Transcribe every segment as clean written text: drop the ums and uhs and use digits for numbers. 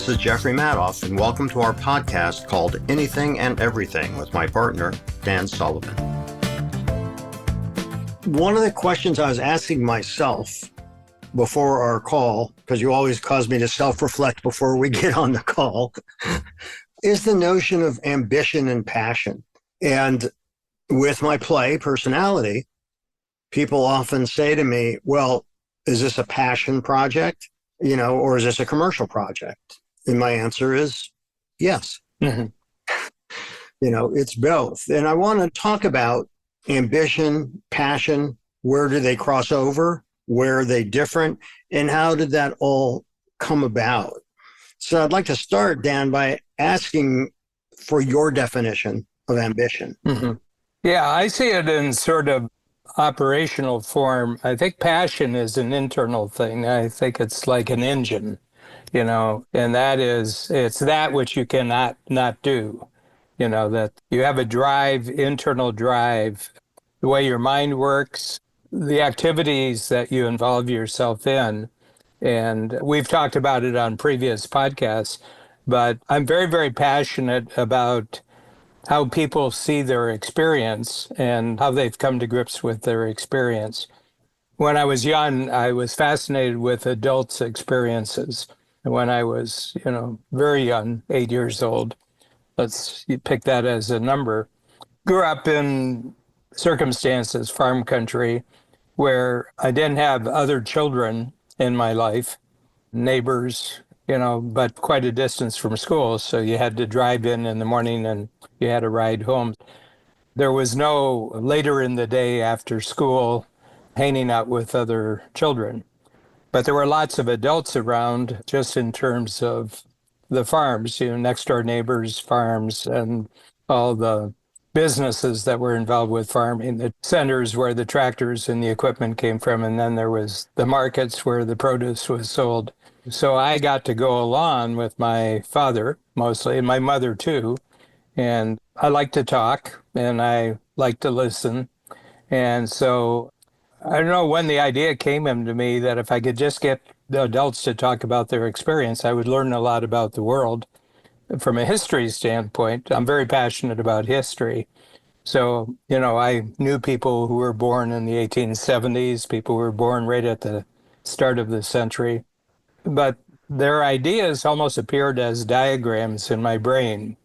This is Jeffrey Madoff, and welcome to our podcast called Anything and Everything with my partner, Dan Sullivan. One of the questions I was asking myself before our call, because you always cause me to self-reflect before we get on the call, is the notion of ambition and passion. And with my play personality, people often say to me, well, is this a passion project, or is this a commercial project? And my answer is yes. Mm-hmm. It's both. And I want to talk about ambition, passion, where do they cross over? Where are they different? And how did that all come about? So I'd like to start, Dan, by asking for your definition of ambition. Mm-hmm. Yeah, I see it in sort of operational form. I think passion is an internal thing. I think it's like an engine, and it's that which you cannot not do, that you have a drive, internal drive, the way your mind works, the activities that you involve yourself in. And we've talked about it on previous podcasts, but I'm very, very passionate about how people see their experience and how they've come to grips with their experience. When I was young, I was fascinated with adults' experiences. When I was, very young, 8 years old, let's pick that as a number, grew up in circumstances, farm country, where I didn't have other children in my life, neighbors, but quite a distance from school. So you had to drive in the morning and you had a ride home. There was no later in the day after school hanging out with other children. But there were lots of adults around just in terms of the farms, next door neighbors' farms and all the businesses that were involved with farming, the centers where the tractors and the equipment came from. And then there was the markets where the produce was sold. So I got to go along with my father mostly, and my mother too. And I like to talk and I like to listen. And so I don't know when the idea came into me that if I could just get the adults to talk about their experience, I would learn a lot about the world. From a history standpoint, I'm very passionate about history. So, I knew people who were born in the 1870s, people who were born right at the start of the century. But their ideas almost appeared as diagrams in my brain.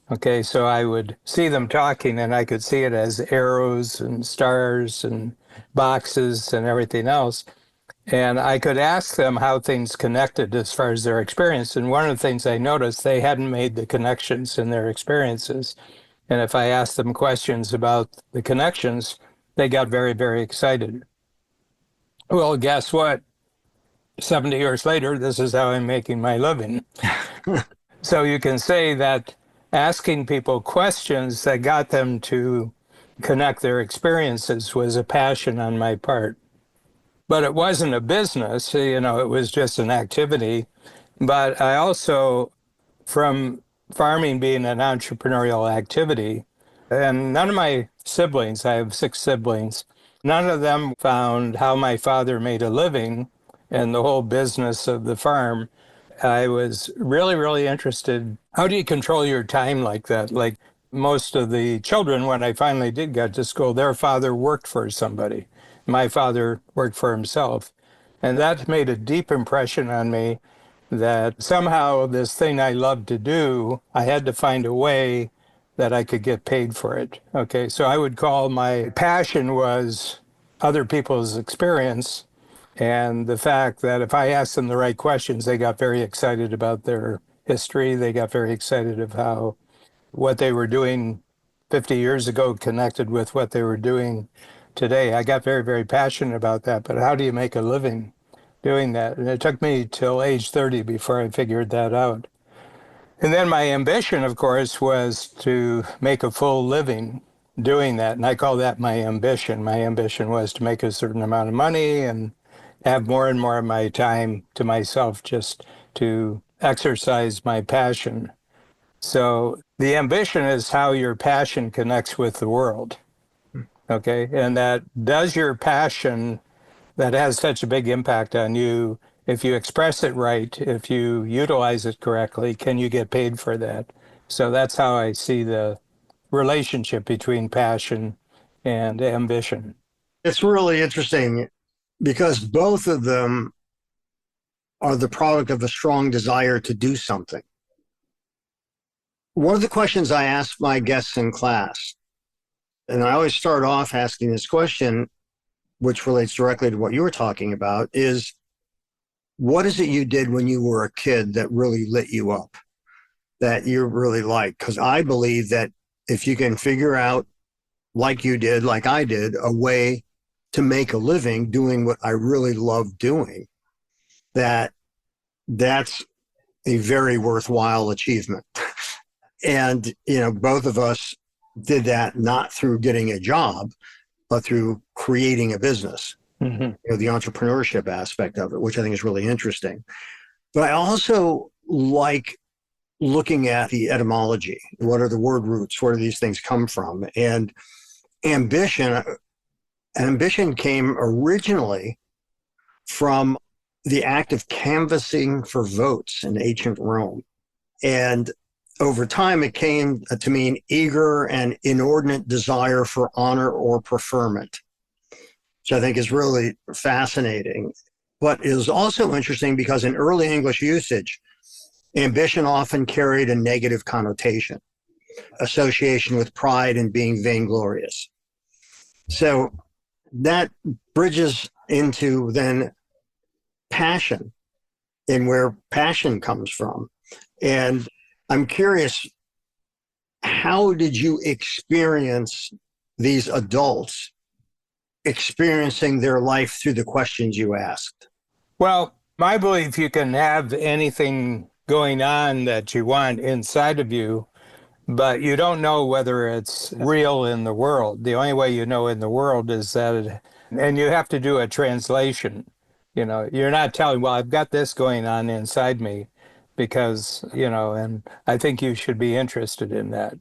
Okay, so I would see them talking and I could see it as arrows and stars and boxes and everything else. And I could ask them how things connected as far as their experience. And one of the things I noticed, they hadn't made the connections in their experiences. And if I asked them questions about the connections, they got very, very excited. Well, guess what? 70 years later, this is how I'm making my living. So you can say that asking people questions that got them to connect their experiences was a passion on my part. But it wasn't a business, it was just an activity. But I also, from farming being an entrepreneurial activity, and none of my siblings, I have 6 siblings, none of them found how my father made a living and the whole business of the farm. I was really, really interested. How do you control your time like that? Like most of the children, when I finally did get to school, their father worked for somebody. My father worked for himself. And that made a deep impression on me that somehow this thing I loved to do, I had to find a way that I could get paid for it. Okay, so I would call my passion was other people's experience. And the fact that if I asked them the right questions, they got very excited about their history. They got very excited of how what they were doing 50 years ago connected with what they were doing today. I got very, very passionate about that. But how do you make a living doing that? And it took me till age 30 before I figured that out. And then my ambition, of course, was to make a full living doing that. And I call that my ambition. My ambition was to make a certain amount of money and have more and more of my time to myself just to exercise my passion. So the ambition is how your passion connects with the world. Okay. And that does your passion that has such a big impact on you if you express it right, if you utilize it correctly, can you get paid for that? So that's how I see the relationship between passion and ambition. It's really interesting because both of them are the product of a strong desire to do something. One of the questions I ask my guests in class, and I always start off asking this question, which relates directly to what you were talking about, is what is it you did when you were a kid that really lit you up, that you really liked? Because I believe that if you can figure out, like you did, like I did, a way to make a living doing what I really love doing, that's a very worthwhile achievement. And, both of us did that not through getting a job, but through creating a business, the entrepreneurship aspect of it, which I think is really interesting. But I also like looking at the etymology. What are the word roots? Where do these things come from? And ambition came originally from the act of canvassing for votes in ancient Rome. And over time, it came to mean eager and inordinate desire for honor or preferment, which I think is really fascinating. But is also interesting because in early English usage, ambition often carried a negative connotation, association with pride and being vainglorious. So that bridges into then passion and where passion comes from. And I'm curious, how did you experience these adults experiencing their life through the questions you asked? Well, my belief, you can have anything going on that you want inside of you, but you don't know whether it's real in the world. The only way you know in the world is and you have to do a translation. You're not telling, well, I've got this going on inside me because, and I think you should be interested in that.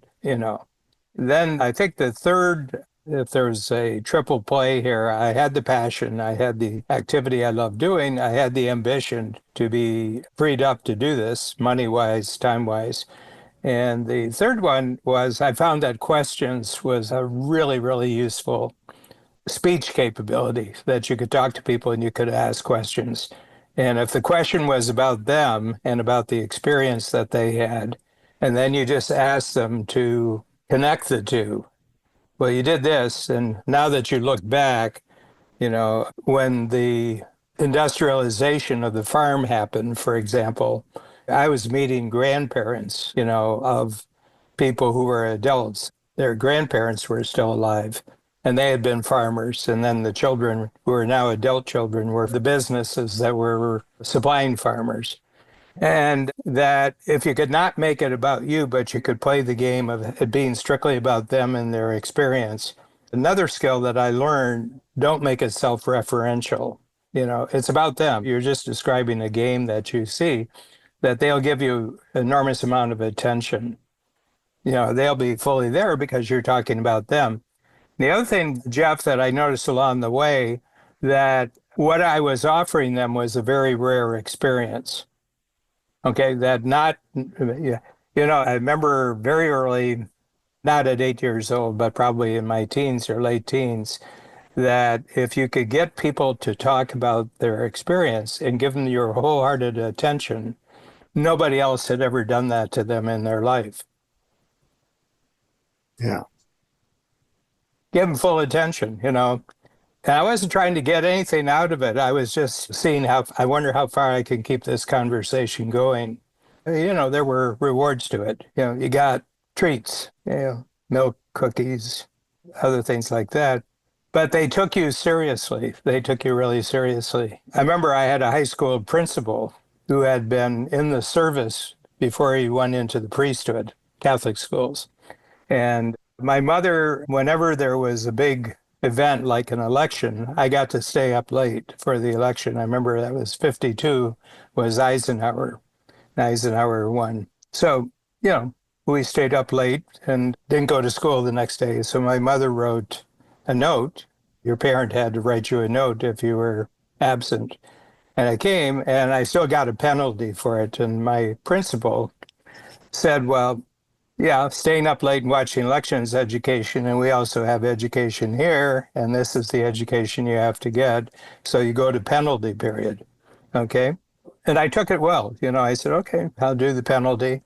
Then I think the third, if there's a triple play here, I had the passion, I had the activity I love doing, I had the ambition to be freed up to do this, money-wise, time-wise. And the third one was I found that questions was a really, really useful speech capability, that you could talk to people and you could ask questions. And if the question was about them and about the experience that they had, and then you just ask them to connect the two. Well, you did this, and now that you look back, when the industrialization of the farm happened, for example, I was meeting grandparents, of people who were adults. Their grandparents were still alive, and they had been farmers. And then the children, who are now adult children, were the businesses that were supplying farmers. And that if you could not make it about you, but you could play the game of it being strictly about them and their experience. Another skill that I learned, don't make it self-referential. It's about them. You're just describing a game that you see, that they'll give you enormous amount of attention. They'll be fully there because you're talking about them. The other thing, Jeff, that I noticed along the way, that what I was offering them was a very rare experience. Okay, that not, I remember very early, not at 8 years old, but probably in my teens or late teens, that if you could get people to talk about their experience and give them your wholehearted attention, nobody else had ever done that to them in their life. Yeah. Give them full attention, And I wasn't trying to get anything out of it. I was just seeing I wonder how far I can keep this conversation going. There were rewards to it. You got treats, milk, cookies, other things like that. But they took you seriously. They took you really seriously. I remember I had a high school principal who had been in the service before he went into the priesthood, Catholic schools. And my mother, whenever there was a big event like an election, I got to stay up late for the election. I remember that was 52 was Eisenhower. Eisenhower won. So, we stayed up late and didn't go to school the next day. So my mother wrote a note. Your parent had to write you a note if you were absent. And I came and I still got a penalty for it. And my principal said, well, yeah, staying up late and watching elections education, and we also have education here, and this is the education you have to get. So you go to penalty period. Okay. And I took it well. I said, okay, I'll do the penalty.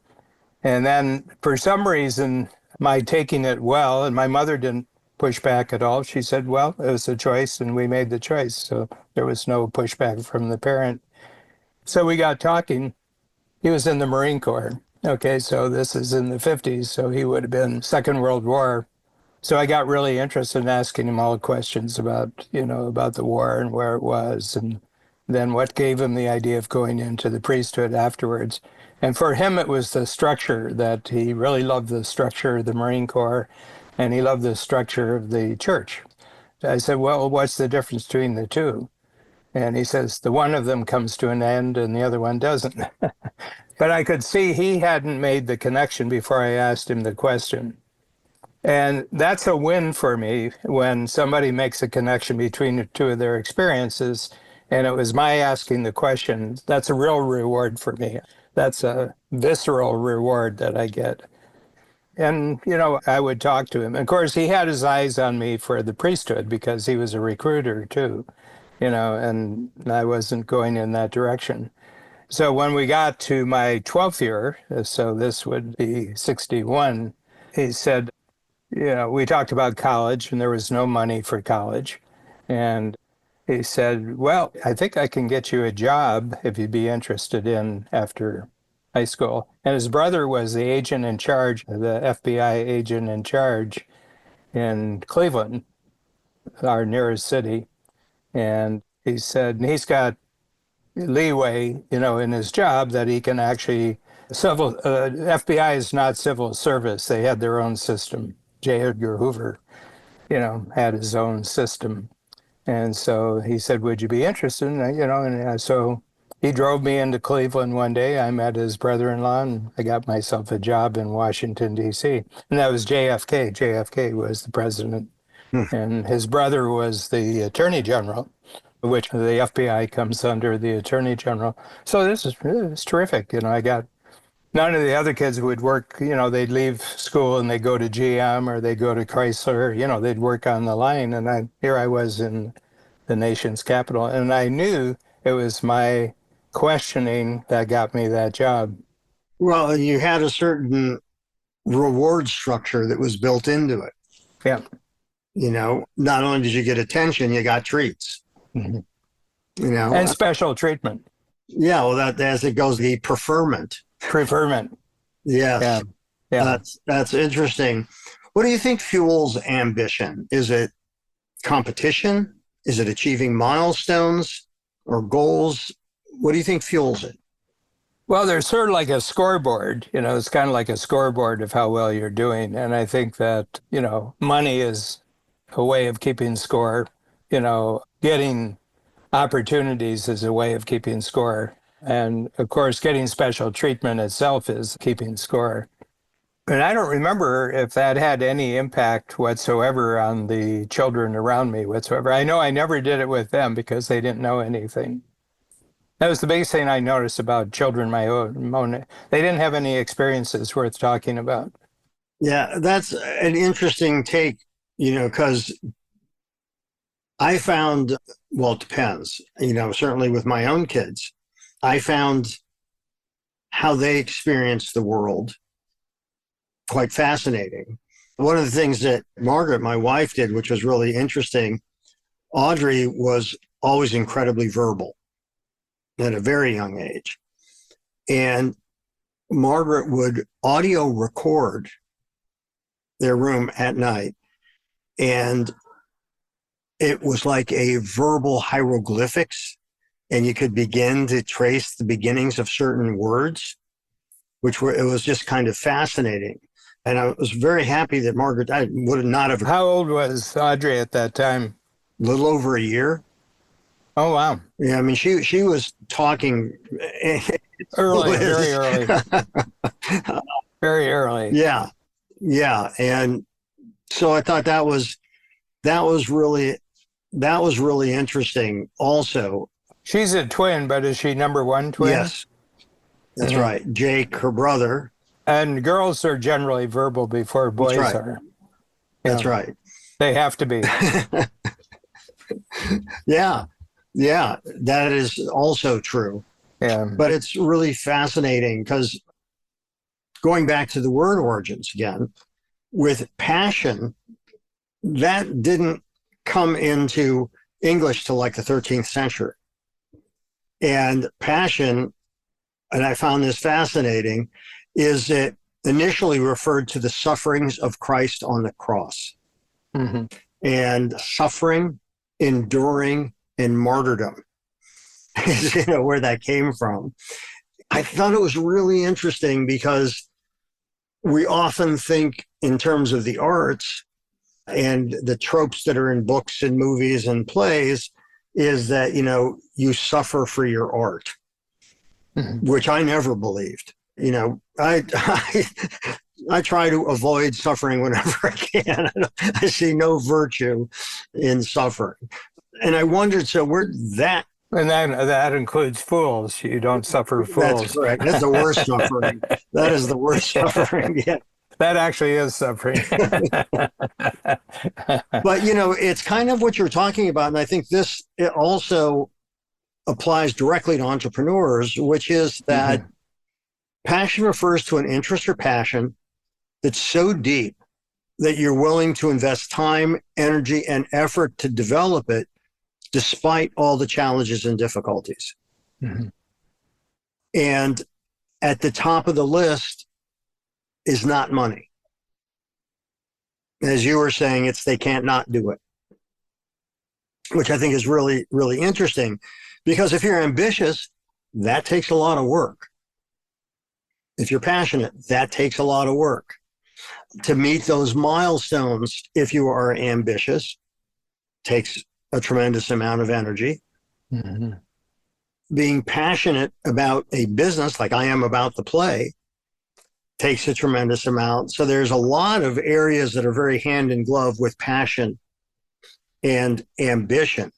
And then for some reason, my taking it well, and my mother didn't push back at all. She said, well, it was a choice and we made the choice. So there was no pushback from the parent. So we got talking. He was in the Marine Corps. Okay, so this is in the 50s. So he would have been Second World War. So I got really interested in asking him all questions about the war and where it was, and then what gave him the idea of going into the priesthood afterwards. And for him, it was the structure that he really loved, the structure of the Marine Corps, and he loved the structure of the church. I said, well, what's the difference between the two? And he says, the one of them comes to an end and the other one doesn't. But I could see he hadn't made the connection before I asked him the question. And that's a win for me when somebody makes a connection between the two of their experiences. And it was my asking the question. That's a real reward for me. That's a visceral reward that I get. And, I would talk to him. Of course, he had his eyes on me for the priesthood because he was a recruiter too, and I wasn't going in that direction. So when we got to my 12th year, so this would be 61, he said, we talked about college and there was no money for college. And he said, well, I think I can get you a job if you'd be interested in after high school. And his brother was the agent in charge, the FBI agent in charge in Cleveland, our nearest city. And he said he's got leeway, in his job that he can actually FBI is not civil service. They had their own system. J. Edgar Hoover, had his own system. And so he said, would you be interested? And so he drove me into Cleveland one day. I met his brother-in-law and I got myself a job in Washington, D.C. And that was JFK. JFK was the president. And his brother was the attorney general, which the FBI comes under the attorney general. So this is terrific. I got none of the other kids would work, they'd leave school and they'd go to GM or they'd go to Chrysler, they'd work on the line. And here I was in the nation's capital. And I knew it was my questioning that got me that job. Well, and you had a certain reward structure that was built into it. Yeah. Not only did you get attention, you got treats. Mm-hmm. And special treatment. Yeah, well, that as it goes, the preferment. Yes. Yeah. That's interesting. What do you think fuels ambition? Is it competition? Is it achieving milestones or goals? What do you think fuels it? Well, there's sort of like a scoreboard, it's kind of like a scoreboard of how well you're doing. And I think that, money is a way of keeping score, getting opportunities is a way of keeping score. And of course, getting special treatment itself is keeping score. And I don't remember if that had any impact whatsoever on the children around me whatsoever. I know I never did it with them because they didn't know anything. That was the biggest thing I noticed about children my own. They didn't have any experiences worth talking about. Yeah, that's an interesting take, because I found, well, it depends, certainly with my own kids, I found how they experience the world quite fascinating. One of the things that Margaret, my wife, did, which was really interesting, Audrey was always incredibly verbal at a very young age. And Margaret would audio record their room at night. And it was like a verbal hieroglyphics. And you could begin to trace the beginnings of certain words, it was just kind of fascinating. And I was very happy that Margaret, I would not have. How old was Audrey at that time? A little over a year. Oh, wow. Yeah, I mean, she was talking early, very early. Very early. Yeah. And so I thought that was really interesting also. She's a twin, but is she number one twin? Yes, that's right. Jake, her brother. And girls are generally verbal before That's boys right. are. That's Yeah, right. they have to be. Yeah. Yeah. That is also true. Yeah. But it's really fascinating because going back to the word origins again, with passion, that didn't come into English till like the 13th century. And passion, and I found this fascinating, is it initially referred to the sufferings of Christ on the cross. Mm-hmm. And suffering, enduring, and martyrdom is where that came from. I thought it was really interesting because we often think in terms of the arts and the tropes that are in books and movies and plays is that, you suffer for your art, which I never believed. I try to avoid suffering whenever I can. I see no virtue in suffering. And I wondered, so where did that? And that includes fools. You don't suffer That's fools. correct. That's the worst suffering. That is the worst suffering. Yeah. That actually is suffering. But, it's kind of what you're talking about. And I think it also applies directly to entrepreneurs, which is that passion refers to an interest or passion that's so deep that you're willing to invest time, energy, and effort to develop it despite all the challenges and difficulties. And at the top of the list is not money. As you were saying, they can't not do it, which I think is really, really interesting, because if you're ambitious, that takes a lot of work. If you're passionate, that takes a lot of work. To meet those milestones, if you are ambitious, takes a tremendous amount of energy. Being passionate about a business, like I am about the play, takes a tremendous amount. So there's a lot of areas that are very hand in glove with passion and ambition.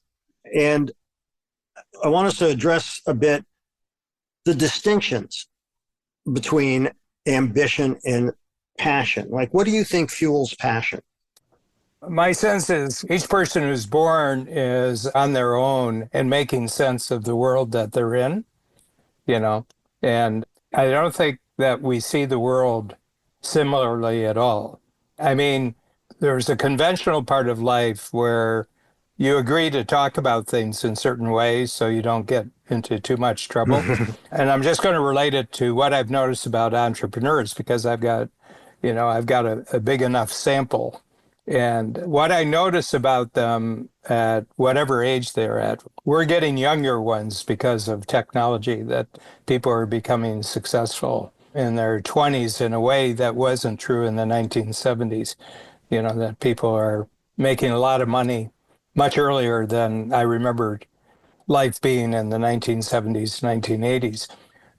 And I want us to address a bit the distinctions between ambition and passion. Like, what do you think fuels passion? My sense is each person who's born is on their own and making sense of the world that they're in, and I don't think that we see the world similarly at all. I mean, there's a conventional part of life where you agree to talk about things in certain ways so you don't get into too much trouble. And I'm just going to relate it to what I've noticed about entrepreneurs because I've got a big enough sample. And what I notice about them at whatever age they're at, we're getting younger ones because of technology, that people are becoming successful in their 20s in a way that wasn't true in the 1970s, that people are making a lot of money much earlier than I remembered life being in the 1970s, 1980s.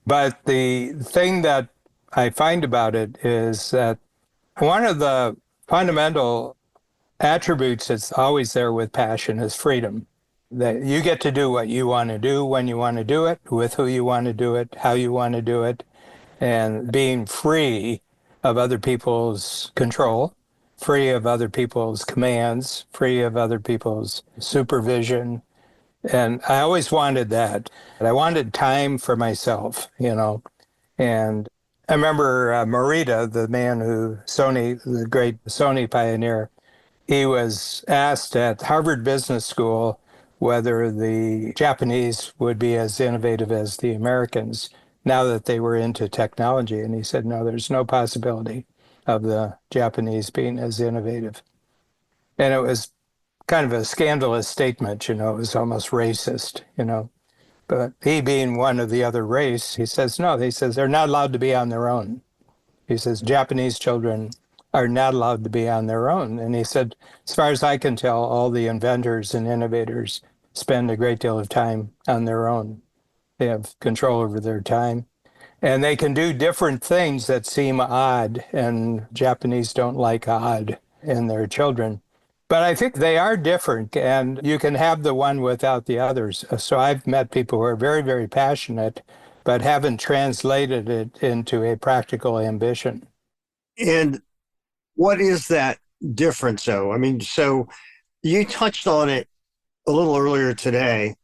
But the thing that I find about it is that one of the fundamental attributes that's always there with passion is freedom. That you get to do what you want to do, when you want to do it, with who you want to do it, how you want to do it, and being free of other people's control, free of other people's commands, free of other people's supervision. And I always wanted that. I wanted time for myself, And I remember Morita, the man the great Sony pioneer, he was asked at Harvard Business School whether the Japanese would be as innovative as the Americans now that they were into technology. And he said, no, there's no possibility of the Japanese being as innovative. And it was kind of a scandalous statement, it was almost racist, But he being one of the other race, he says, no, they're not allowed to be on their own. He says, Japanese children are not allowed to be on their own. And he said, as far as I can tell, all the inventors and innovators spend a great deal of time on their own. They have control over their time. And they can do different things that seem odd, and Japanese don't like odd in their children. But I think they are different, and you can have the one without the others. So I've met people who are very, very passionate, but haven't translated it into a practical ambition. And what is that difference, though? I mean, so you touched on it a little earlier today.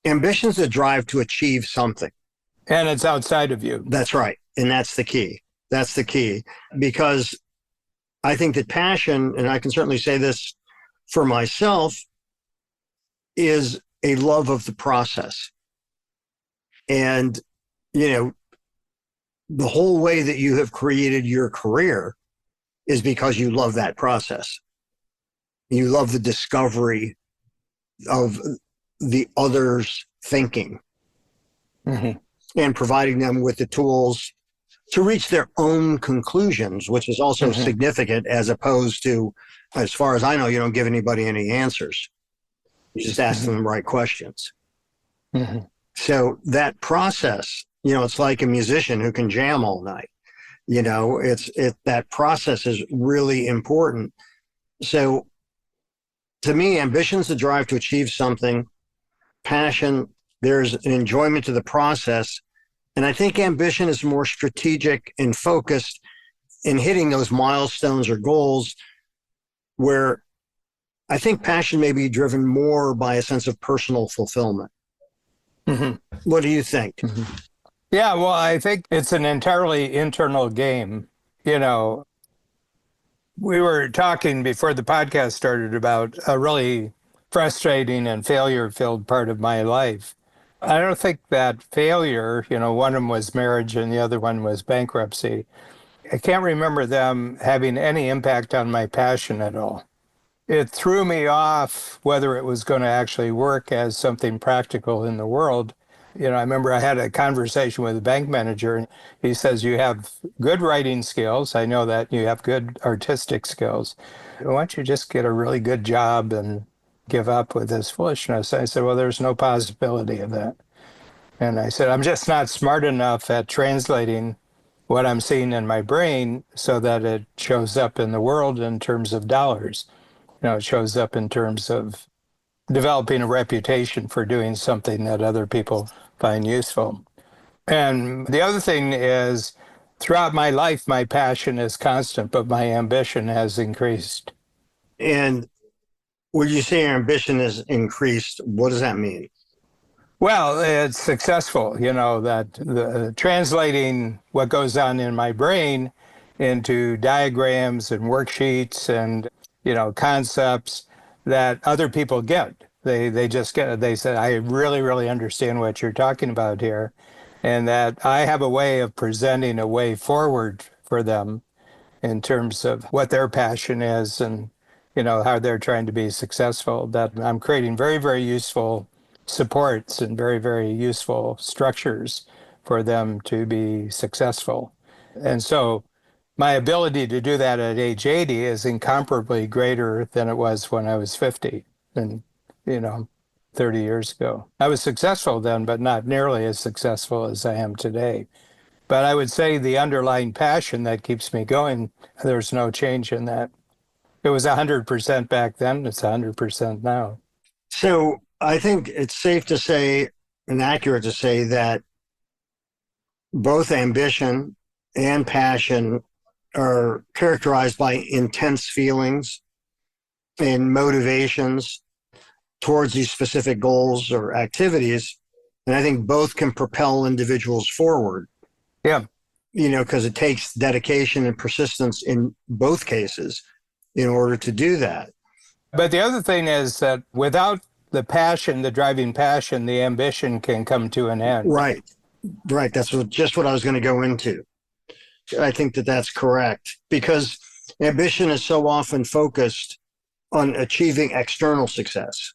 Ambition is the drive to achieve something. And it's outside of you. That's right. And that's the key. That's the key. Because I think that passion, and I can certainly say this for myself, is a love of the process. And, you know, the whole way that you have created your career is because you love that process. You love the discovery of the other's thinking and providing them with the tools to reach their own conclusions, which is also significant, as opposed to, as far as I know, you don't give anybody any answers. You just ask them the right questions. So that process, you know, it's like a musician who can jam all night. You know, that process is really important. So to me, ambition's the drive to achieve something. Passion, there's an enjoyment to the process. And I think ambition is more strategic and focused in hitting those milestones or goals, where I think passion may be driven more by a sense of personal fulfillment. What do you think? Yeah, well, I think it's an entirely internal game. You know, we were talking before the podcast started about a really frustrating and failure-filled part of my life. I don't think that failure, you know, one of them was marriage and the other one was bankruptcy. I can't remember them having any impact on my passion at all. It threw me off whether it was going to actually work as something practical in the world. You know, I remember I had a conversation with a bank manager, and he says, you have good writing skills. I know that you have good artistic skills. Why don't you just get a really good job and give up with this foolishness? I said, well, there's no possibility of that. And I said, I'm just not smart enough at translating what I'm seeing in my brain so that it shows up in the world in terms of dollars. You know, it shows up in terms of developing a reputation for doing something that other people find useful. And the other thing is, throughout my life, my passion is constant, but my ambition has increased. And when you say your ambition is increased, what does that mean? Well, it's successful, you know, that translating what goes on in my brain into diagrams and worksheets and, you know, concepts that other people get. They just get it. They said, I really, really understand what you're talking about here. And that I have a way of presenting a way forward for them in terms of what their passion is and, you know, how they're trying to be successful, that I'm creating very, very useful supports and very, very useful structures for them to be successful. And so my ability to do that at age 80 is incomparably greater than it was when I was 50 and, you know, 30 years ago. I was successful then, but not nearly as successful as I am today. But I would say the underlying passion that keeps me going, there's no change in that. It was 100% back then, it's 100% now. So I think it's safe to say and accurate to say that both ambition and passion are characterized by intense feelings and motivations towards these specific goals or activities. And I think both can propel individuals forward. Yeah. You know, because it takes dedication and persistence in both cases in order to do that. But the other thing is that without the passion, the driving passion, the ambition can come to an end. Right. Right. That's just what I was going to go into. I think that that's correct, because ambition is so often focused on achieving external success.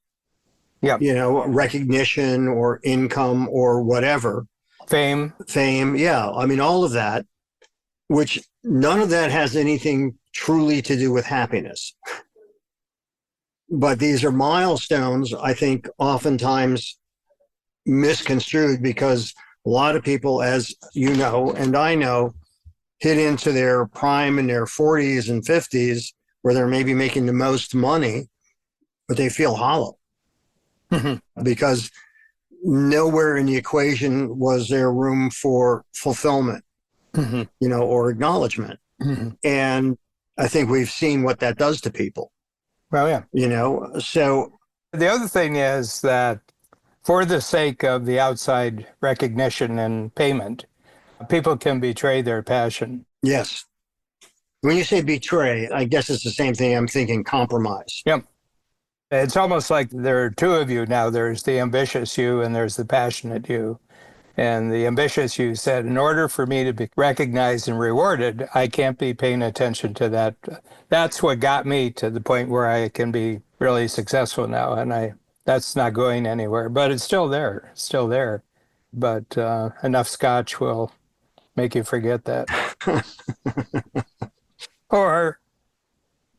Yeah. You know, recognition or income or whatever. Fame. Yeah. I mean, all of that, which none of that has anything truly to do with happiness. But these are milestones, I think, oftentimes misconstrued, because a lot of people, as you know, and I know, hit into their prime in their 40s and 50s where they're maybe making the most money, but they feel hollow because nowhere in the equation was there room for fulfillment, or acknowledgement. And I think we've seen what that does to people. Well, yeah. So The other thing is that for the sake of the outside recognition and payment, people can betray their passion. yes, when you say betray, I guess it's the same thing. I'm thinking compromise. Yep. It's almost like there are two of you now. There's the ambitious you and there's the passionate you. And the ambitious you said, in order for me to be recognized and rewarded, I can't be paying attention to that. That's what got me to the point where I can be really successful now. And that's not going anywhere, but it's still there. It's still there. But enough scotch will make you forget that. Or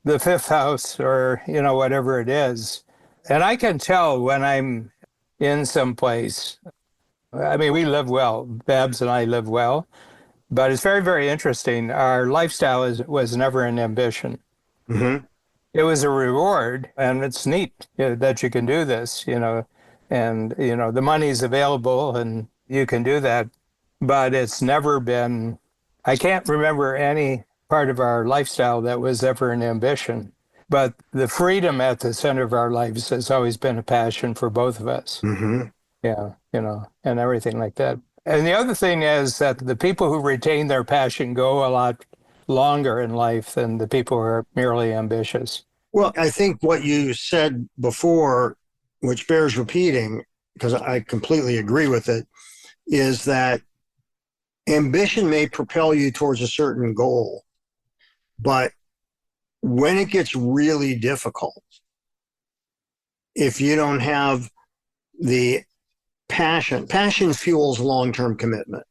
the fifth house, or, whatever it is. And I can tell when I'm in some place. I mean, we live well. Babs and I live well. But it's very, very interesting. Our lifestyle was never an ambition. Mm-hmm. It was a reward, and it's neat that you can do this, and, the money's available and you can do that. But it's never been, I can't remember any part of our lifestyle that was ever an ambition. But the freedom at the center of our lives has always been a passion for both of us. Mm-hmm. Yeah, and everything like that. And the other thing is that the people who retain their passion go a lot longer in life than the people who are merely ambitious. Well, I think what you said before, which bears repeating, because I completely agree with it, is that ambition may propel you towards a certain goal, but when it gets really difficult, if you don't have the passion fuels long-term commitment.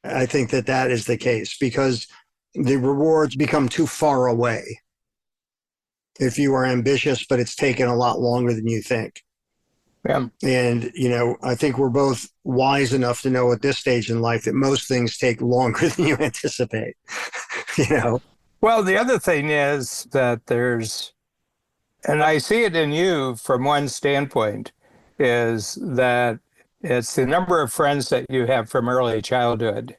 I think that is the case because the rewards become too far away if you are ambitious, but it's taken a lot longer than you think. Yeah. And, I think we're both wise enough to know at this stage in life that most things take longer than you anticipate, Well, the other thing is that and I see it in you from one standpoint, is that it's the number of friends that you have from early childhood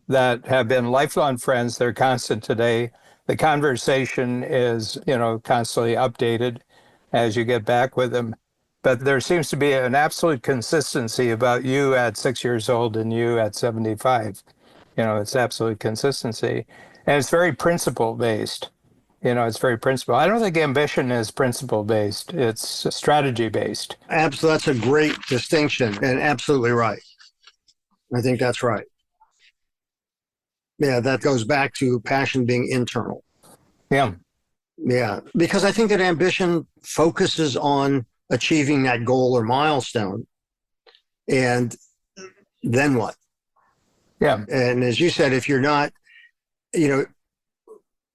that have been lifelong friends. They're constant today. The conversation is, constantly updated as you get back with them. But there seems to be an absolute consistency about you at 6 years old and you at 75. It's absolute consistency. And it's very principle-based. It's very principle. I don't think ambition is principle-based. It's strategy-based. Absolutely. That's a great distinction and absolutely right. I think that's right. Yeah, that goes back to passion being internal. Yeah. Yeah, because I think that ambition focuses on achieving that goal or milestone. And then what? Yeah. And as you said, if you're not,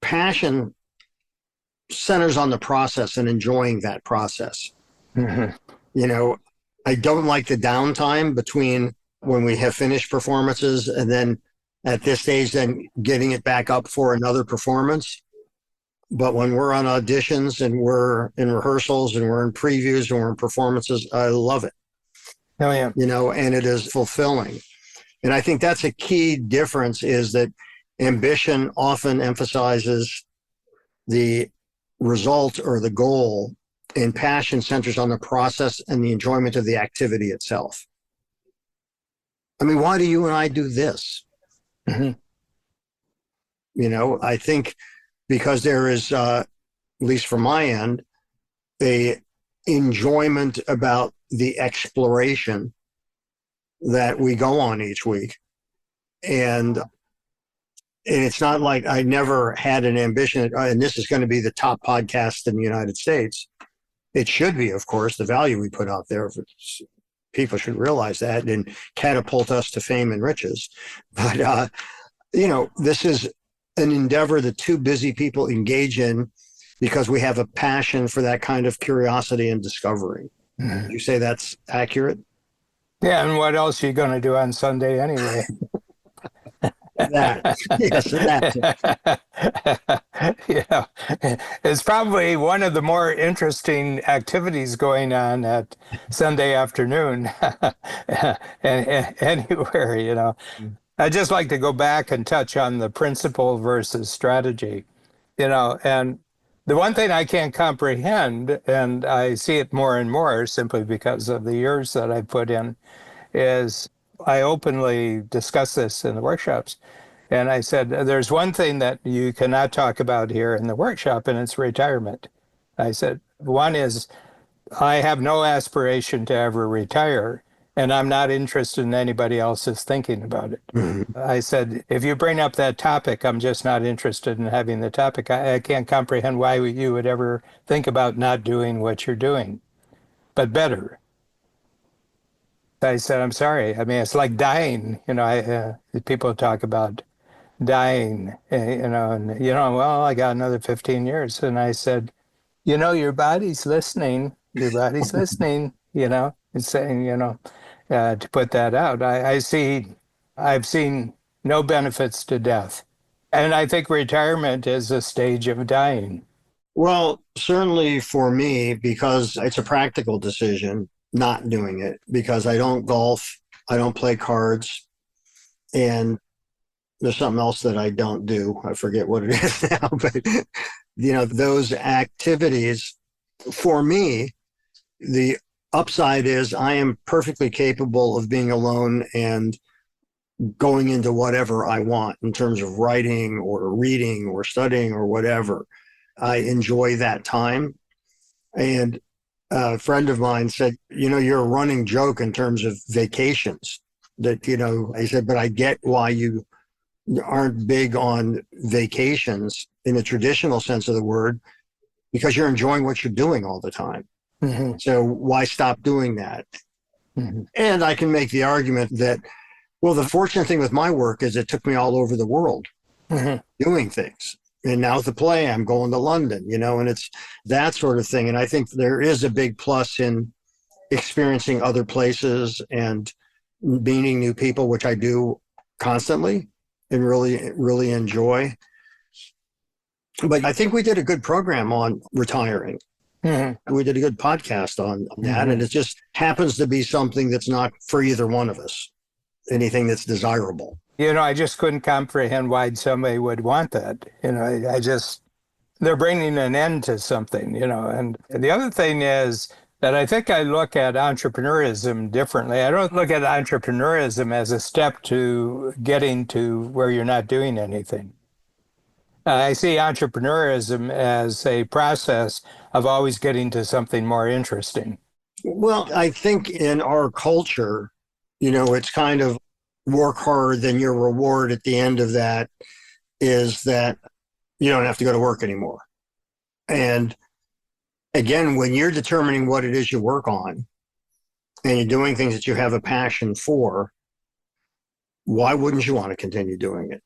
passion centers on the process and enjoying that process. Mm-hmm. I don't like the downtime between when we have finished performances and then at this stage, then getting it back up for another performance. But when we're on auditions and we're in rehearsals and we're in previews and we're in performances, I love it. Oh, yeah. And it is fulfilling. And I think that's a key difference is that ambition often emphasizes the result or the goal, and passion centers on the process and the enjoyment of the activity itself. I mean, why do you and I do this? Mm-hmm. I think because there is, at least from my end, a enjoyment about the exploration that we go on each week. And it's not like I never had an ambition, and this is going to be the top podcast in the United States. It should be, of course, the value we put out there. People should realize that and catapult us to fame and riches. But, this is an endeavor that two busy people engage in because we have a passion for that kind of curiosity and discovery. Mm-hmm. You say that's accurate? Yeah, and what else are you going to do on Sunday anyway? That. Yes, that too. You know, it's probably one of the more interesting activities going on at Sunday afternoon anywhere, you know. I just like to go back and touch on the principle versus strategy, you know, and the one thing I can't comprehend, and I see it more and more simply because of the years that I put in, is I openly discuss this in the workshops. And I said, there's one thing that you cannot talk about here in the workshop, and it's retirement. I said, one is I have no aspiration to ever retire, and I'm not interested in anybody else's thinking about it. Mhm. I said, if you bring up that topic, I'm just not interested in having the topic. I can't comprehend why you would ever think about not doing what you're doing, but better. I said, I'm sorry. I mean, it's like dying. You know, people talk about dying, you know, and, you know, well, I got another 15 years. And I said, you know, your body's listening. Your body's listening, you know, it's saying, you know, to put that out. I've seen no benefits to death. And I think retirement is a stage of dying. Well, certainly for me, because it's a practical decision not doing it, because I don't golf, I don't play cards, and there's something else that I don't do. I forget what it is now, but you know, those activities for me, the upside is I am perfectly capable of being alone and going into whatever I want in terms of writing or reading or studying or whatever. I enjoy that time. And a friend of mine said, you know, you're a running joke in terms of vacations. That, you know, I said, but I get why you aren't big on vacations in a traditional sense of the word, because you're enjoying what you're doing all the time. Mm-hmm. So why stop doing that? Mm-hmm. And I can make the argument that, well, the fortunate thing with my work is it took me all over the world Mm-hmm. doing things. And now the play, I'm going to London, you know, and it's that sort of thing. And I think there is a big plus in experiencing other places and meeting new people, which I do constantly and really, really enjoy. But I think we did a good program on retiring. Mm-hmm. We did a good podcast on that. Mm-hmm. And it just happens to be something that's not for either one of us, anything that's desirable. You know, I just couldn't comprehend why somebody would want that. You know, I just, they're bringing an end to something, you know. And the other thing is that I think I look at entrepreneurism differently. I don't look at entrepreneurism as a step to getting to where you're not doing anything. I see entrepreneurism as a process of always getting to something more interesting. Well, I think in our culture, you know, it's kind of work hard, then your reward at the end of that is that you don't have to go to work anymore. And again, when you're determining what it is you work on and you're doing things that you have a passion for, why wouldn't you want to continue doing it?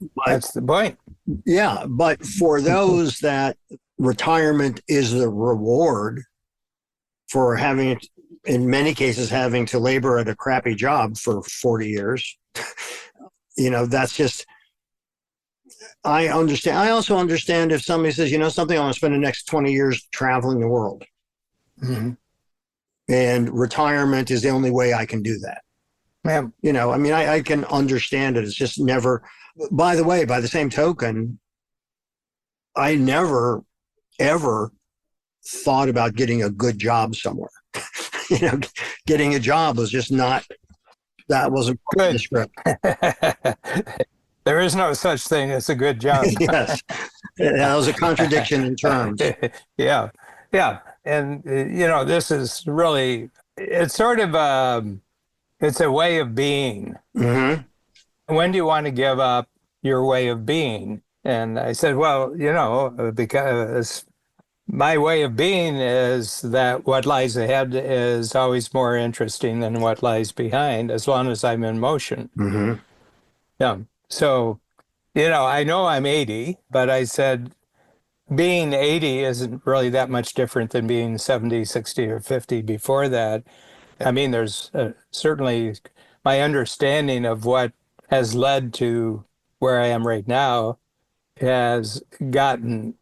But, That's the point. yeah, but for those that retirement is the reward for having, in many cases, having to labor at a crappy job for 40 years, you know, that's just, I understand. I also understand if somebody says, you know, something, I want to spend the next 20 years traveling the world. Mm-hmm. And retirement is the only way I can do that. Yeah. You know, I mean, I can understand it. It's just never, by the way, by the same token, I never, ever thought about getting a good job somewhere. You know, getting a job was just not, that wasn't part of the script. There is no such thing as a good job. Yes. That was a contradiction in terms. Yeah. Yeah. And, you know, this is really, it's sort of, it's a way of being. Mm-hmm. When do you want to give up your way of being? And I said, well, you know, because my way of being is that what lies ahead is always more interesting than what lies behind, as long as I'm in motion. Mm-hmm. Yeah. So, you know I'm 80, but I said being 80 isn't really that much different than being 70, 60, or 50 before that. I mean, there's certainly my understanding of what has led to where I am right now has gotten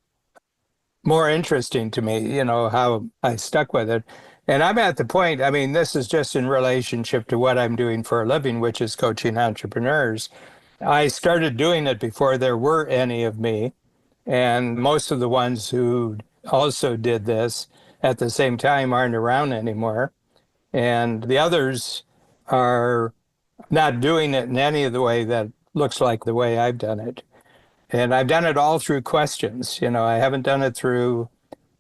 more interesting to me, how I stuck with it. And I'm at the point, I mean, this is just in relationship to what I'm doing for a living, which is coaching entrepreneurs. I started doing it before there were any of me. And most of the ones who also did this at the same time aren't around anymore. And the others are not doing it in any of the way that looks like the way I've done it. And I've done it all through questions. I haven't done it through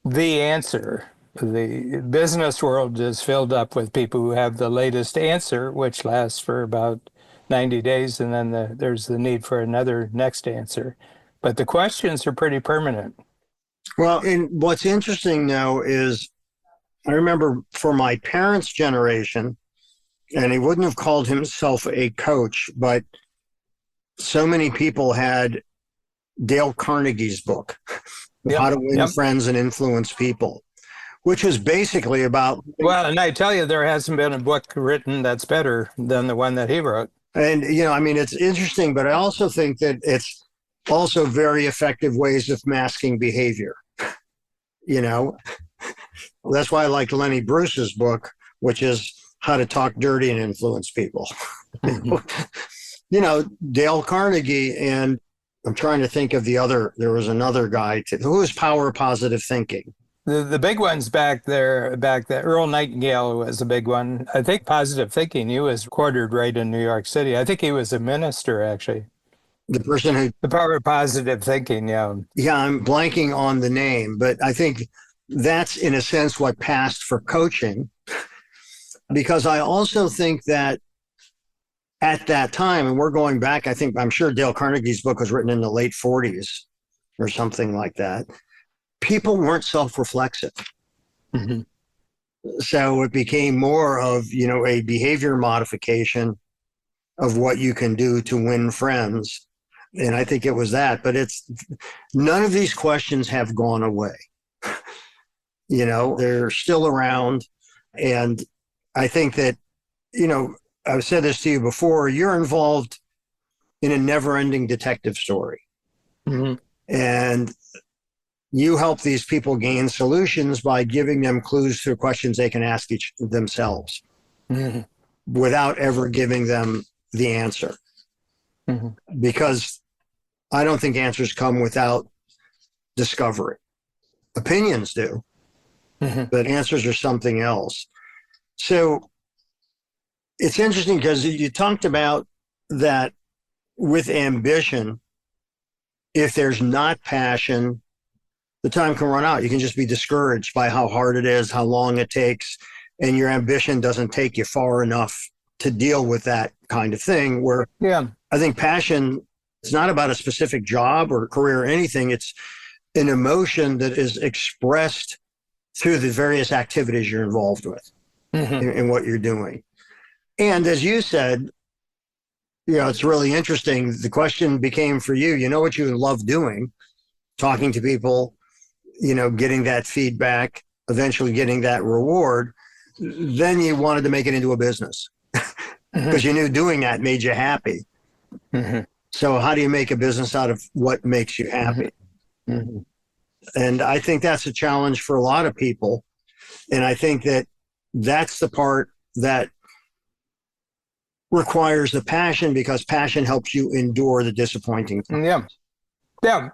the answer. The business world is filled up with people who have the latest answer, which lasts for about 90 days, and then there's the need for another next answer. But the questions are pretty permanent. Well, and what's interesting now is I remember for my parents' generation, and he wouldn't have called himself a coach, but so many people had Dale Carnegie's book, How to Win Friends and Influence People, which was basically about... Well, and I tell you, there hasn't been a book written that's better than the one that he wrote. And, I mean, it's interesting, but I also think that it's also very effective ways of masking behavior. That's why I like Lenny Bruce's book, which is How to Talk Dirty and Influence People. Dale Carnegie, and I'm trying to think of there was another guy who was Power of Positive Thinking. The big ones back there, Earl Nightingale was a big one. I think Positive Thinking, he was quartered right in New York City. I think he was a minister, actually. The person who... The Power of Positive Thinking, yeah. Yeah, I'm blanking on the name, but I think that's in a sense what passed for coaching, because I also think that at that time, and we're going back, I'm sure Dale Carnegie's book was written in the late 40s or something like that. People weren't self-reflexive. Mm-hmm. So it became more of, a behavior modification of what you can do to win friends. And I think it was that, but none of these questions have gone away. They're still around. And I think that, I've said this to you before, you're involved in a never-ending detective story. Mm-hmm. And you help these people gain solutions by giving them clues to questions they can ask themselves without ever giving them the answer. Mm-hmm. Because I don't think answers come without discovery. Opinions do, but answers are something else. So it's interesting because you talked about that with ambition, if there's not passion, the time can run out. You can just be discouraged by how hard it is, how long it takes, and your ambition doesn't take you far enough to deal with that kind of thing. Where I think passion, it's not about a specific job or career or anything. It's an emotion that is expressed through the various activities you're involved with in what you're doing. And as you said, it's really interesting. The question became for you, what you love doing, talking to people, getting that feedback, eventually getting that reward. Then you wanted to make it into a business because you knew doing that made you happy. So how do you make a business out of what makes you happy? And I think that's a challenge for a lot of people. And I think that that's the part that requires the passion, because passion helps you endure the disappointing times. Yeah.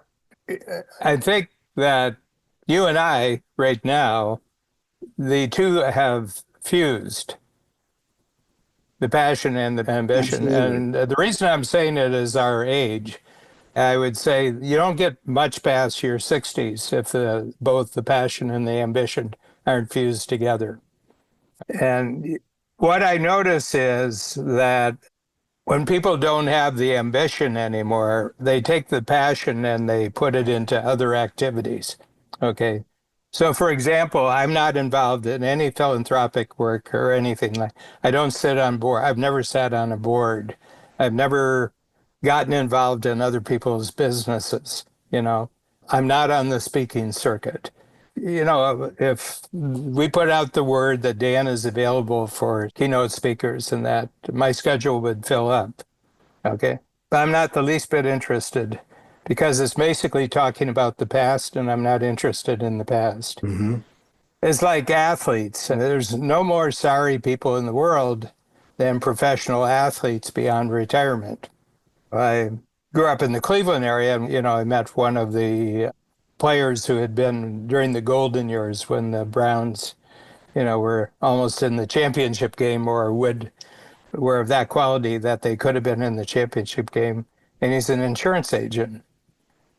I think that you and I right now, the two have fused, the passion and the ambition. Absolutely. And the reason I'm saying it is our age. I would say you don't get much past your 60s if both the passion and the ambition aren't fused together. And what I notice is that when people don't have the ambition anymore, they take the passion and they put it into other activities. Okay. So for example, I'm not involved in any philanthropic work or anything like. I don't sit on board. I've never sat on a board. I've never gotten involved in other people's businesses. I'm not on the speaking circuit. If we put out the word that Dan is available for keynote speakers and that, my schedule would fill up. Okay. But I'm not the least bit interested because it's basically talking about the past, and I'm not interested in the past. Mm-hmm. It's like athletes, and there's no more sorry people in the world than professional athletes beyond retirement. I grew up in the Cleveland area, and I met one of the players who had been during the golden years when the Browns, were almost in the championship game or were of that quality that they could have been in the championship game. And he's an insurance agent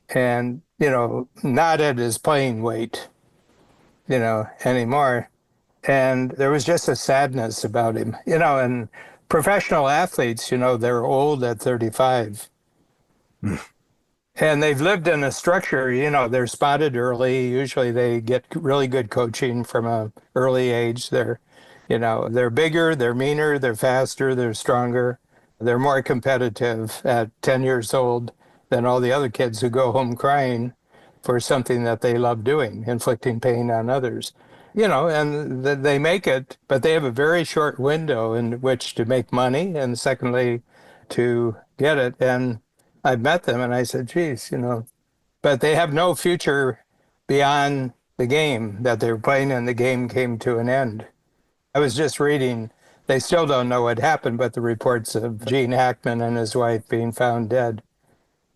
and, not at his playing weight, anymore. And there was just a sadness about him, and professional athletes, they're old at 35. And they've lived in a structure, they're spotted early. Usually they get really good coaching from a early age. They're bigger, they're meaner, they're faster, they're stronger. They're more competitive at 10 years old than all the other kids who go home crying for something that they love doing, inflicting pain on others. And they make it, but they have a very short window in which to make money, and secondly, to get it. And I met them and I said, geez, but they have no future beyond the game that they were playing, and the game came to an end. I was just reading, they still don't know what happened, but the reports of Gene Hackman and his wife being found dead.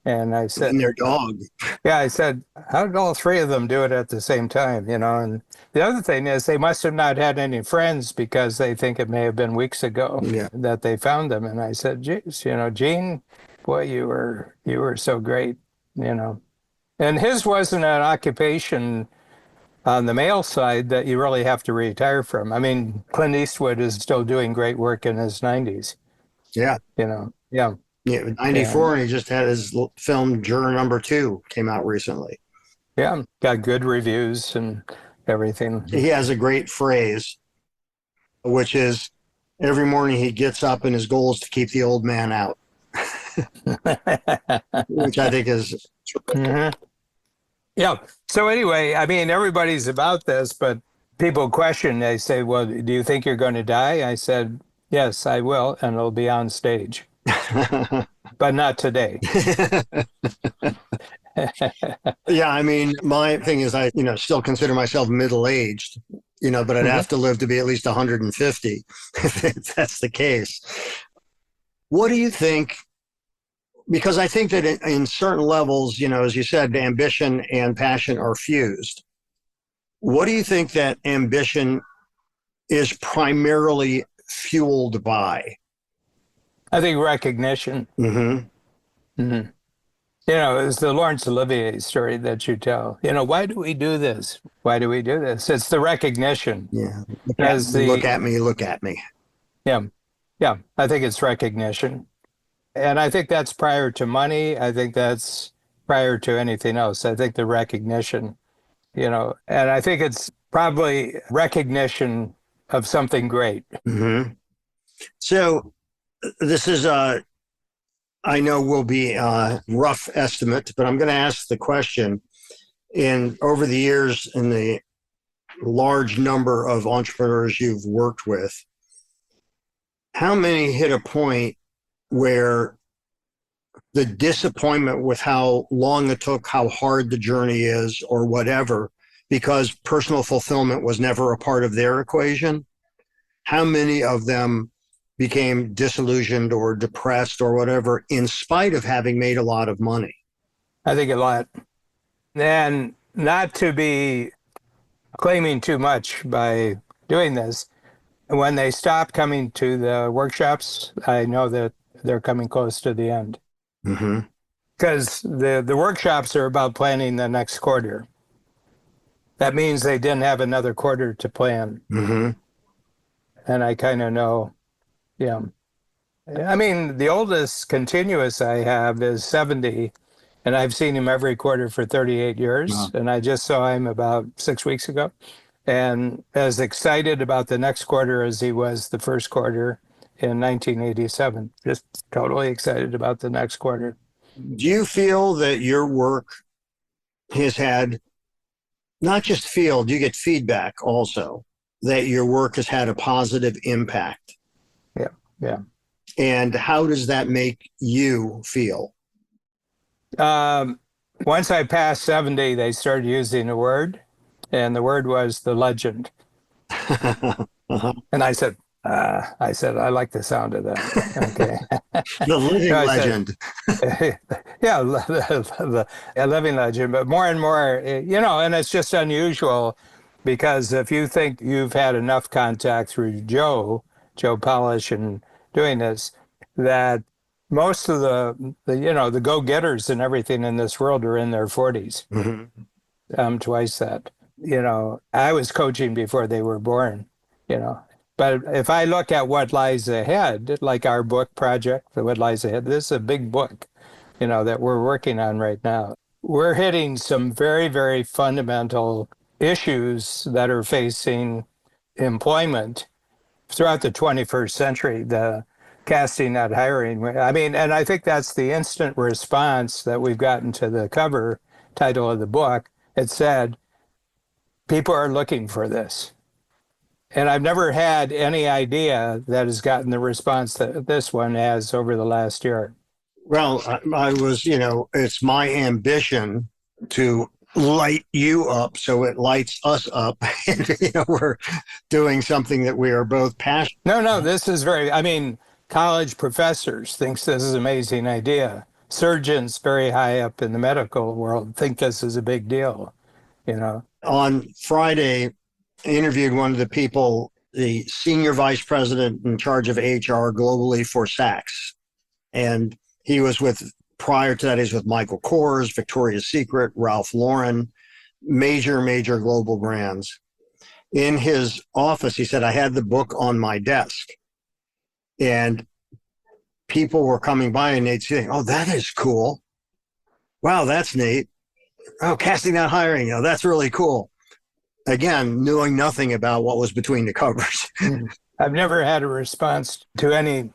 And I said, And their dog. yeah, I said, how did all three of them do it at the same time? And the other thing is they must have not had any friends because they think it may have been weeks ago Yeah. that they found them. And I said, geez, Gene, boy, you were so great. And his wasn't an occupation on the male side that you really have to retire from. I mean, Clint Eastwood is still doing great work in his 90s, Yeah. Yeah. Yeah. 94, and he just had his film Juror Number 2 came out recently. Yeah. Got good reviews and everything. He has a great phrase, which is every morning he gets up and his goal is to keep the old man out, which I think is Mm-hmm. Yeah. So anyway, I mean, everybody's about this, but people question, they say, well, do you think you're going to die? I said, yes, I will, and it'll be on stage, but not today. Yeah, I mean, my thing is I, still consider myself middle-aged, but I'd have to live to be at least 150 if that's the case. What do you think? Because I think that in certain levels, as you said, ambition and passion are fused. What do you think that ambition is primarily fueled by? I think recognition. Mm-hmm. Mm-hmm. It's the Laurence Olivier story that you tell. Why do we do this? Why do we do this? It's the recognition. Yeah. Look at me, look at me. Yeah. Yeah. I think it's recognition. And I think that's prior to money. I think that's prior to anything else. I think the recognition, and I think it's probably recognition of something great. Mm-hmm. So this is I know will be a rough estimate, but I'm going to ask the question. Over the years, in the large number of entrepreneurs you've worked with, how many hit a point where the disappointment with how long it took, how hard the journey is, or whatever, because personal fulfillment was never a part of their equation? How many of them became disillusioned or depressed or whatever in spite of having made a lot of money? I think a lot. And not to be claiming too much by doing this, when they stop coming to the workshops, I know that they're coming close to the end. Mm-hmm. Because the workshops are about planning the next quarter. That means they didn't have another quarter to plan. Mm-hmm. And I kind of know, yeah. I mean, the oldest continuous I have is 70, and I've seen him every quarter for 38 years. Wow. And I just saw him about 6 weeks ago, and as excited about the next quarter as he was the first quarter in 1987. Just totally excited about the next quarter. Do you feel that your work has had, not just feel, do you get feedback also that your work has had a positive impact? Yeah, yeah. And how does that make you feel? Once I passed 70, they started using a word, and the word was the legend. Uh-huh. And I said, I like the sound of that. Okay. The living No, I said, legend. yeah, a living legend, but more and more, and it's just unusual because if you think you've had enough contact through Joe Polish and doing this, that most of the go-getters and everything in this world are in their 40s. Mm-hmm. Twice that. I was coaching before they were born, you know. But if I look at what lies ahead, like our book project, what lies ahead, this is a big book, that we're working on right now. We're hitting some very, very fundamental issues that are facing employment throughout the 21st century, the casting, not hiring. I mean, and I think that's the instant response that we've gotten to the cover title of the book. It said, people are looking for this. And I've never had any idea that has gotten the response that this one has over the last year. Well, I was, it's my ambition to light you up so it lights us up. And, we're doing something that we are both passionate. No, this is college professors thinks this is an amazing idea. Surgeons very high up in the medical world think this is a big deal, On Friday, I interviewed one of the people, the senior vice president in charge of HR globally for Saks. And he was prior to that, he's with Michael Kors, Victoria's Secret, Ralph Lauren, major global brands. In his office, he said, I had the book on my desk. And people were coming by and they'd say, oh, that is cool. Wow, that's neat. Oh, casting, not hiring. That's really cool. Again, knowing nothing about what was between the covers. I've never had a response to any,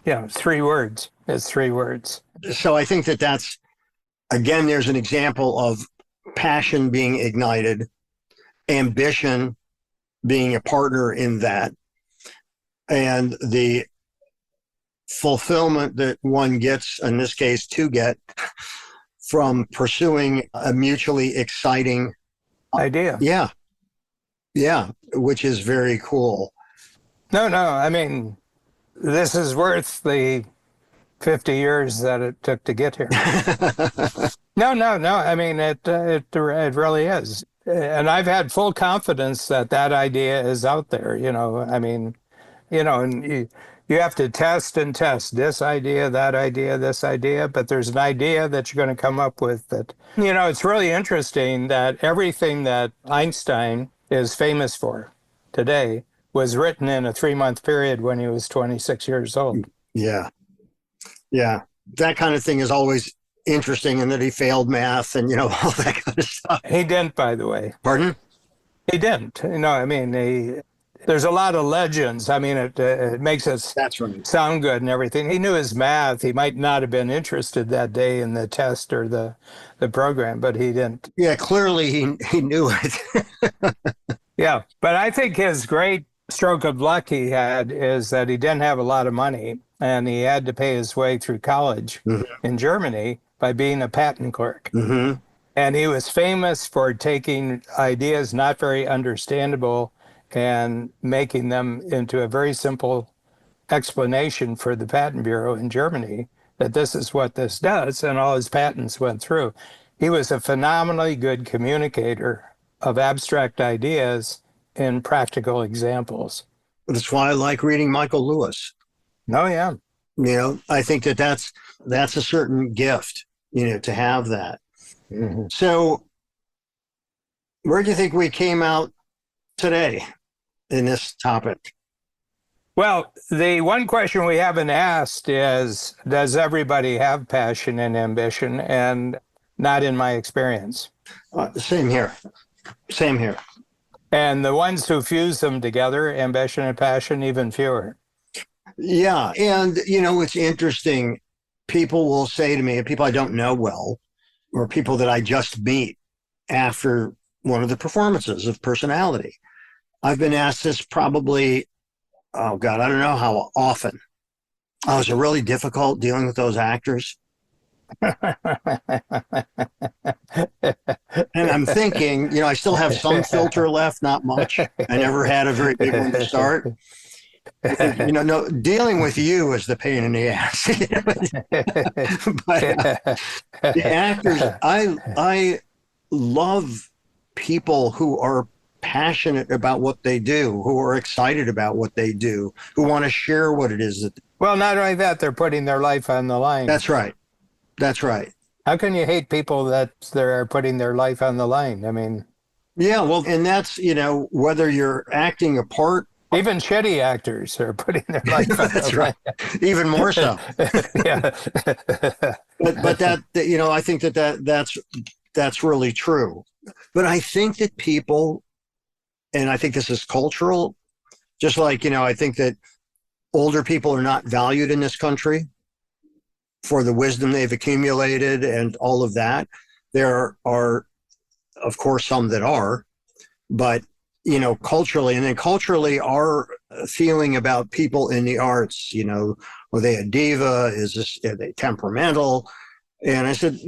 3 words. It's 3 words. So I think that's, again, there's an example of passion being ignited, ambition being a partner in that, and the fulfillment that one gets, in this case, to get from pursuing a mutually exciting idea. Yeah, which is very cool. No, this is worth the 50 years that it took to get here. No. It really is. And I've had full confidence that idea is out there, and you have to test and test this idea, that idea, this idea, but there's an idea that you're going to come up with that, it's really interesting that everything that Einstein is famous for today was written in a 3-month period when he was 26 years old. Yeah. That kind of thing is always interesting, and that he failed math and, all that kind of stuff. He didn't, by the way. Pardon? He didn't. There's a lot of legends. It makes us That's right. sound good and everything. He knew his math. He might not have been interested that day in the test or the program, but he didn't. Yeah, clearly he knew it. Yeah, but I think his great stroke of luck he had is that he didn't have a lot of money, and he had to pay his way through college in Germany by being a patent clerk. Mm-hmm. And he was famous for taking ideas not very understandable and making them into a very simple explanation for the Patent Bureau in Germany, that this is what this does, and all his patents went through. He was a phenomenally good communicator of abstract ideas in practical examples. That's why I like reading Michael Lewis. Oh, yeah. I think that's a certain gift, to have that. Mm-hmm. So where do you think we came out today in this topic? Well, the one question we haven't asked is, does everybody have passion and ambition? And not in my experience. Same here. And the ones who fuse them together, ambition and passion, even fewer. Yeah. And, it's interesting. People will say to me, people I don't know well, or people that I just meet after one of the performances of personality. I've been asked this probably, I don't know how often. Oh, is it really difficult dealing with those actors? And I'm thinking, I still have some filter left, not much. I never had a very big one to start. I think, no, dealing with you is the pain in the ass. But the actors, I love people who are passionate about what they do, who are excited about what they do, who want to share what it is that. Well, not only that, they're putting their life on the line. That's right. That's right. How can you hate people that they're putting their life on the line? I mean, yeah, well, and that's, whether you're acting a part. Even shitty actors are putting their life on That's the right. line. Even more so. Yeah. But that, I think that's really true. But I think that people, and I think this is cultural, just like, I think that older people are not valued in this country for the wisdom they've accumulated and all of that. There are, of course, some that are, but, culturally, and then culturally, our feeling about people in the arts, are they a diva? Are they temperamental? And I said,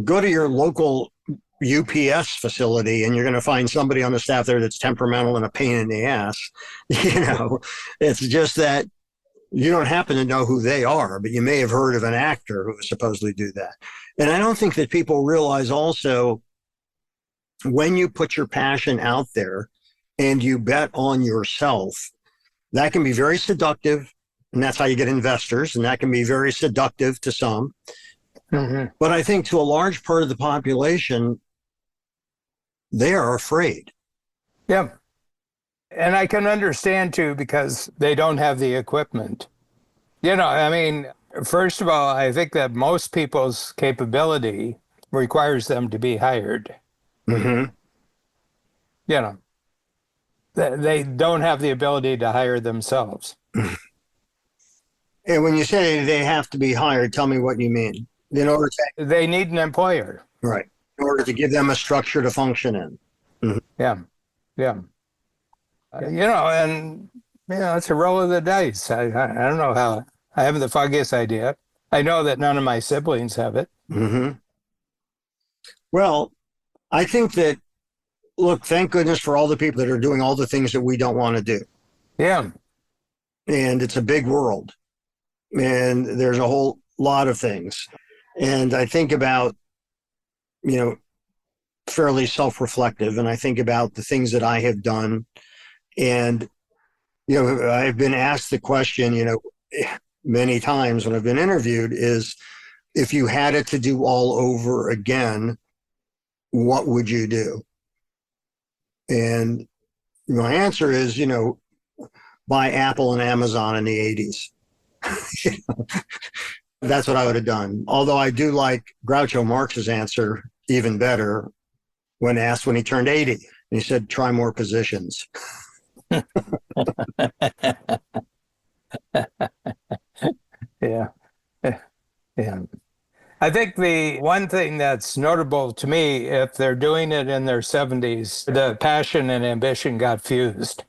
go to your local UPS facility and you're going to find somebody on the staff there that's temperamental and a pain in the ass. It's just that you don't happen to know who they are, but you may have heard of an actor who was supposedly do that. And I don't think that people realize also, when you put your passion out there and you bet on yourself, that can be very seductive. And that's how you get investors. And that can be very seductive to some. Mm-hmm. But I think to a large part of the population, they are afraid. Yeah. And I can understand too, because they don't have the equipment. I mean, first of all, I think that most people's capability requires them to be hired. Mm-hmm. They don't have the ability to hire themselves. And when you say they have to be hired, tell me what you mean. They need an employer. Right. In order to give them a structure to function in. Mm-hmm. Yeah. Yeah. It's a roll of the dice. I don't know how. I haven't the foggiest idea. I know that none of my siblings have it. Mm-hmm. Well, I think that, look, thank goodness for all the people that are doing all the things that we don't want to do. Yeah. And it's a big world. And there's a whole lot of things. And I think about, fairly self-reflective. And I think about the things that I have done. And, I've been asked the question, many times when I've been interviewed is, if you had it to do all over again, what would you do? And my answer is, buy Apple and Amazon in the 80s. That's what I would have done. Although I do like Groucho Marx's answer even better when asked when he turned 80. And he said, try more positions. Yeah. Yeah. I think the one thing that's notable to me, if they're doing it in their 70s, the passion and ambition got fused.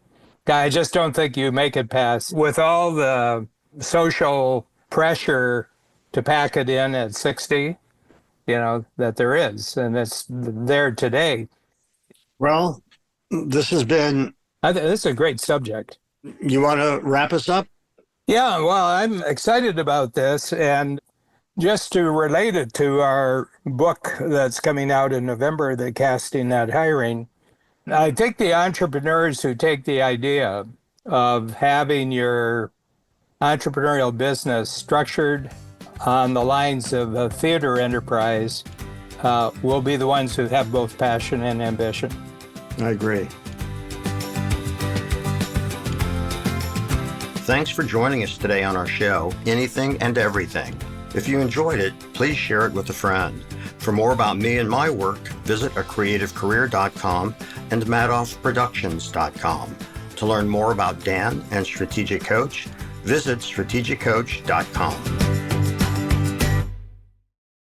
I just don't think you make it past, with all the social pressure to pack it in at 60, that there is, and it's there today. Well, this has been... this is a great subject. You want to wrap us up? Yeah, well, I'm excited about this, and just to relate it to our book that's coming out in November, The Casting Not Hiring, I think the entrepreneurs who take the idea of having your entrepreneurial business structured on the lines of a theater enterprise will be the ones who have both passion and ambition. I agree. Thanks for joining us today on our show, Anything and Everything. If you enjoyed it, please share it with a friend. For more about me and my work, visit acreativecareer.com and madoffproductions.com. To learn more about Dan and Strategic Coach, visit strategiccoach.com.